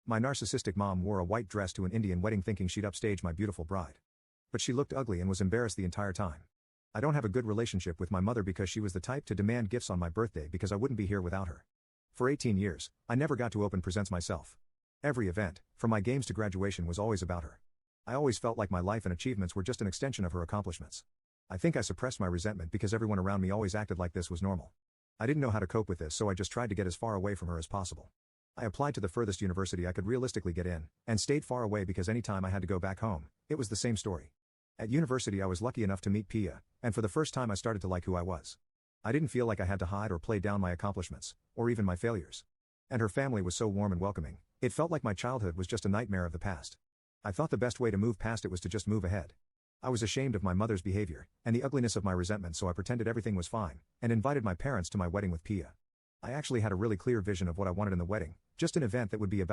My narcissistic mom wore a white dress to an Indian wedding thinking she'd upstage my beautiful bride. But she looked ugly and was embarrassed the entire time. I don't have a good relationship with my mother because she was the type to demand gifts on my birthday because I wouldn't be here without her. For 18 years, I never got to open presents myself. Every event, from my games to graduation, was always about her. I always felt like my life and achievements were just an extension of her accomplishments. I think I suppressed my resentment because everyone around me always acted like this was normal. I didn't know how to cope with this, so I just tried to get as far away from her as possible. I applied to the furthest university I could realistically get in, and stayed far away because any time I had to go back home, it was the same story. At university I was lucky enough to meet Pia, and for the first time I started to like who I was. I didn't feel like I had to hide or play down my accomplishments, or even my failures. And her family was so warm and welcoming, it felt like my childhood was just a nightmare of the past. I thought the best way to move past it was to just move ahead. I was ashamed of my mother's behavior, and the ugliness of my resentment, so I pretended everything was fine, and invited my parents to my wedding with Pia. I actually had a really clear vision of what I wanted in the wedding, just an event that would be about